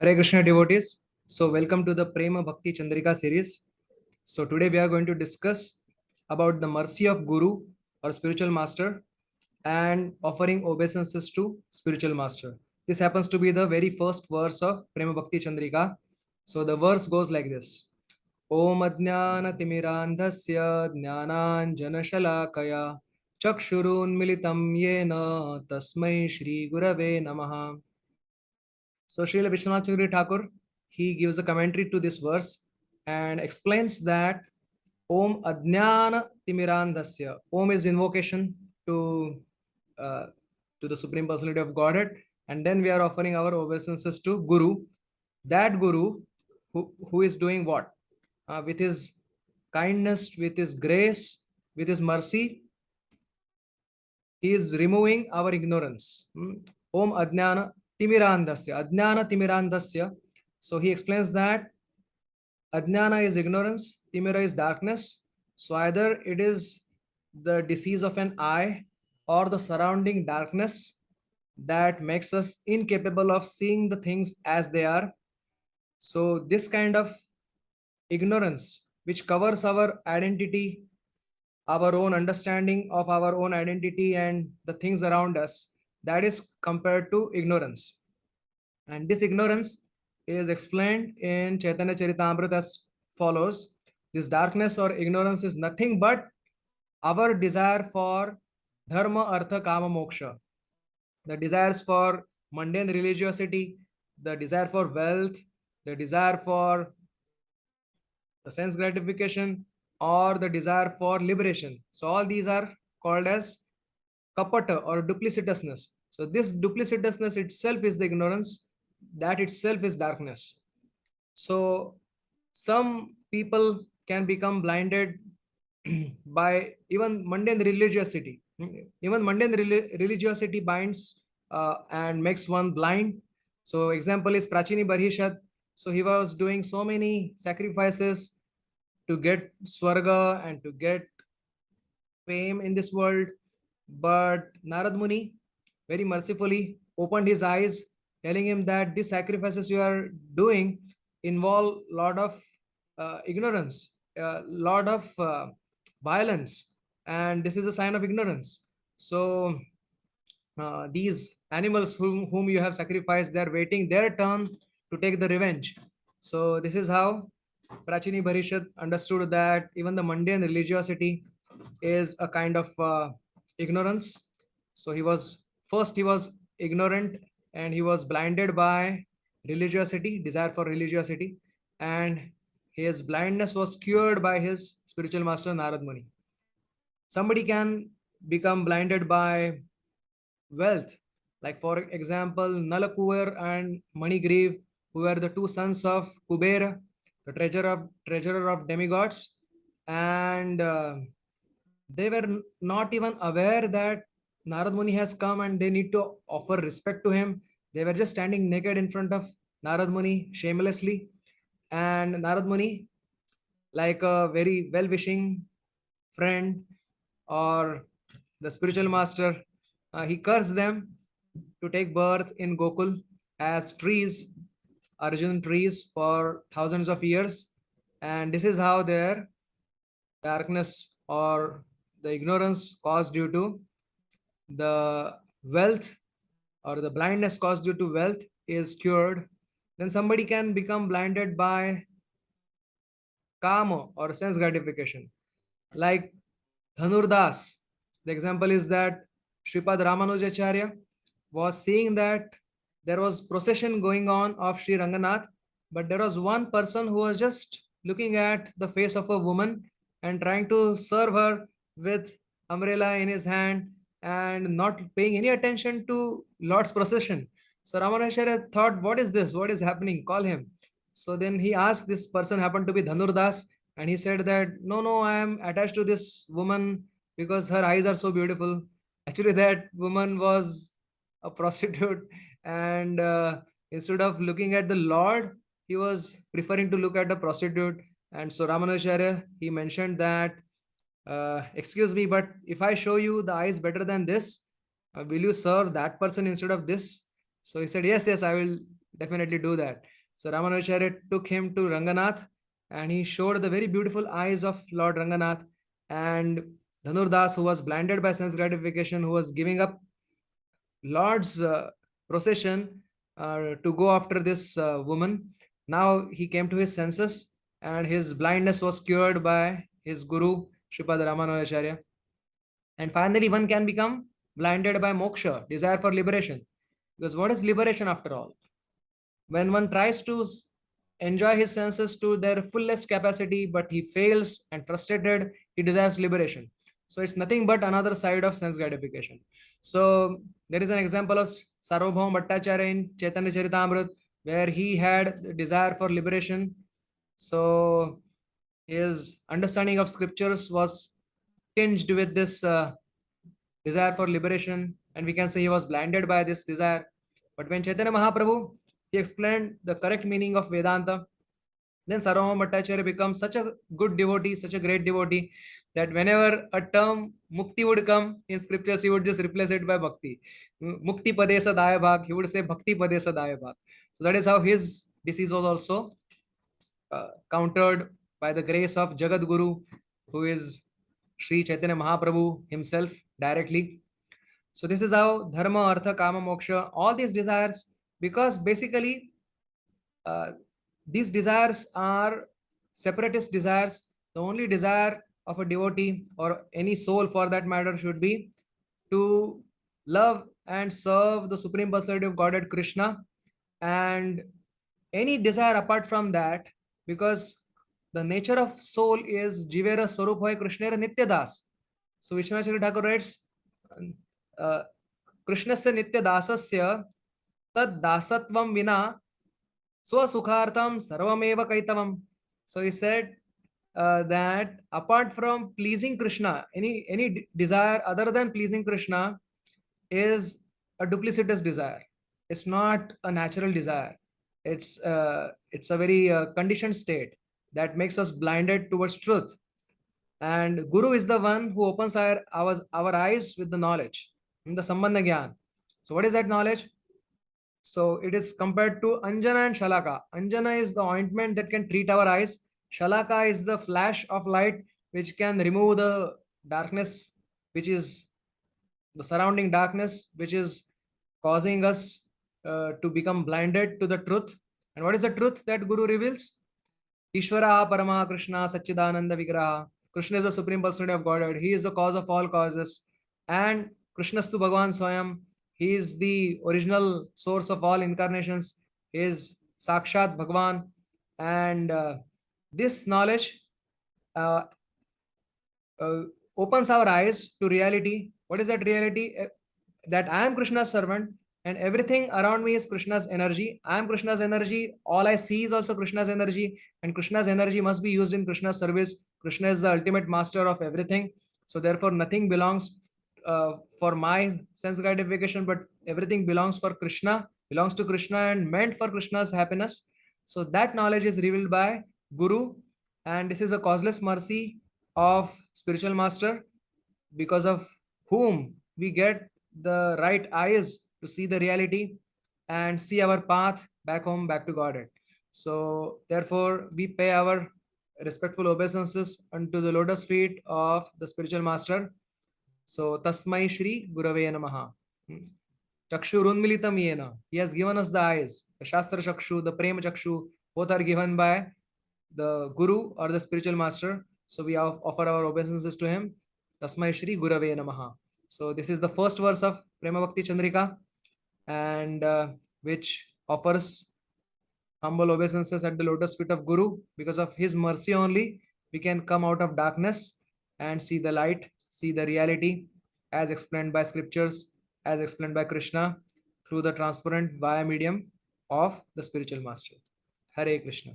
Hare Krishna devotees. So welcome to the Prema Bhakti Candrika series. So today we are going to discuss about the mercy of Guru or spiritual master and offering obeisances to spiritual master. This happens to be the very first verse of Prema Bhakti Candrika. So the verse goes like this. Om Adnyana Timirandhasya Jnananjana Shalakaya Chakshurun Militam Yena Tasmai Shri Gurave Namaha. So Srila Vishwanath Chakravarti Thakur, he gives a commentary to this verse and explains that Om Adnyana Timirandhasya. Om is invocation to uh, to the Supreme Personality of Godhead, and then we are offering our obeisances to Guru. That Guru who is doing what? With his kindness, with his grace, with his mercy, he is removing our ignorance. Om Adnyana Timirandasya. Adnyana Timirandasya. So he explains that Adnyana is ignorance, Timira is darkness. So either it is the disease of an eye or the surrounding darkness that makes us incapable of seeing the things as they are. So this kind of ignorance, which covers our identity, our own understanding of our own identity and the things around us, that is compared to ignorance. And this ignorance is explained in Chaitanya Charitamrita as follows. This darkness or ignorance is nothing but our desire for dharma, artha, kama, moksha. The desires for mundane religiosity, the desire for wealth, the desire for the sense gratification, or the desire for liberation. So all these are called as kapata or duplicitousness. So this duplicitousness itself is the ignorance, that itself is darkness. So some people can become blinded by even mundane religiosity. Even mundane religiosity binds and makes one blind. So example is Prachini Barhishad. So he was doing so many sacrifices to get Swarga and to get fame in this world. But Narad Muni very mercifully opened his eyes, telling him that these sacrifices you are doing involve a lot of ignorance, a lot of violence, and this is a sign of ignorance. So these animals whom you have sacrificed, they are waiting their turn to take the revenge. So this is how Prachini Bharishad understood that even the mundane religiosity is a kind of ignorance. So he was ignorant and he was blinded by religiosity, desire for religiosity, and his blindness was cured by his spiritual master Narad Muni. Somebody can become blinded by wealth, like for example Nalakuver and Manigriv, who were the two sons of Kubera, the treasurer of demigods, and they were not even aware that Narad Muni has come and they need to offer respect to him. They were just standing naked in front of Narad Muni shamelessly, and Narad Muni, like a very well-wishing friend or the spiritual master, he cursed them to take birth in Gokul as trees, Arjun trees, for thousands of years. And this is how their darkness or the ignorance caused due to the wealth or the blindness caused due to wealth is cured. Then somebody can become blinded by kama or sense gratification. Like Dhanurdas, the example is that Sripad Ramanujacharya was seeing that there was procession going on of Sri Ranganath, but there was one person who was just looking at the face of a woman and trying to serve her with umbrella in his hand and not paying any attention to Lord's procession. So Ramanujacharya thought, what is this? What is happening? Call him. So then he asked, this person happened to be Dhanurdas, and he said that, no, I am attached to this woman because her eyes are so beautiful. Actually, that woman was a prostitute, and instead of looking at the Lord, he was preferring to look at a prostitute. And so Ramanujacharya, he mentioned that, excuse me, but if I show you the eyes better than this, will you serve that person instead of this? So he said, yes, I will definitely do that. So Ramanujacharya took him to Ranganath, and he showed the very beautiful eyes of Lord Ranganath. And Dhanurdas, who was blinded by sense gratification, who was giving up Lord's procession to go after this woman, now he came to his senses, and his blindness was cured by his guru, Sripad Ramanujacharya. And finally, one can become blinded by moksha, desire for liberation. Because what is liberation after all? When one tries to enjoy his senses to their fullest capacity, but he fails and frustrated, he desires liberation. So it's nothing but another side of sense gratification. So there is an example of Sarvabhauma Bhattacharya in Chaitanya Charitamrita, where he had the desire for liberation. So his understanding of scriptures was tinged with this desire for liberation, and we can say he was blinded by this desire. But when Chaitanya Mahaprabhu, he explained the correct meaning of Vedanta, then Sarvabhauma Bhattacharya becomes such a good devotee, such a great devotee, that whenever a term mukti would come in scriptures, he would just replace it by bhakti. Mukti padesa daya bhag, he would say bhakti padesa daya bhag. So that is how his disease was also countered by the grace of Jagat Guru, who is Sri Chaitanya Mahaprabhu himself directly. So this is how dharma, artha, kama, moksha, all these desires, because basically uh, these desires are separatist desires. The only desire of a devotee or any soul for that matter should be to love and serve the Supreme Personality of Godhead Krishna, and any desire apart from that, because the nature of soul is Jivera Swarup Krishnera Nityadas. So Vishwanath Thakur writes, Krishnasya Nityadasasya tad dasatvam vina swasukhartam sarvameva kaitavam. So he said that apart from pleasing Krishna, any desire other than pleasing Krishna is a duplicitous desire. It's not a natural desire. It's a very conditioned state that makes us blinded towards truth. And Guru is the one who opens our eyes with the knowledge, the Sambandha Gyan. So what is that knowledge? So it is compared to Anjana and Shalaka. Anjana is the ointment that can treat our eyes. Shalaka is the flash of light which can remove the darkness, which is the surrounding darkness, which is causing us to become blinded to the truth. And what is the truth that Guru reveals? Ishvara Parama Krishna Satchidananda Vigraha. Krishna is the Supreme Personality of Godhead. He is the cause of all causes. And Krishnastu Bhagavan Swayam. He is the original source of all incarnations. He is Sakshat Bhagavan. And this knowledge uh, opens our eyes to reality. What is that reality? That I am Krishna's servant and everything around me is Krishna's energy. I am Krishna's energy. All I see is also Krishna's energy, and Krishna's energy must be used in Krishna's service. Krishna is the ultimate master of everything. So therefore, nothing belongs for my sense gratification, but everything belongs for Krishna, belongs to Krishna and meant for Krishna's happiness. So that knowledge is revealed by Guru, and this is a causeless mercy of spiritual master, because of whom we get the right eyes to see the reality and see our path back home, back to Godhead. So therefore, we pay our respectful obeisances unto the lotus feet of the spiritual master. So Tasmai Shri Gurave Namaha. Chakshu Runmilitam Yena. He has given us the eyes. The Shastra Chakshu, the Prema Chakshu, both are given by the Guru or the spiritual master. So we offer our obeisances to him. Tasmai Shri Gurave Namaha. So this is the first verse of Prema Bhakti Candrika, and which offers humble obeisances at the lotus feet of Guru. Because of his mercy only, we can come out of darkness and see the light, see the reality as explained by scriptures, as explained by Krishna through the transparent via medium of the spiritual master. Hare Krishna.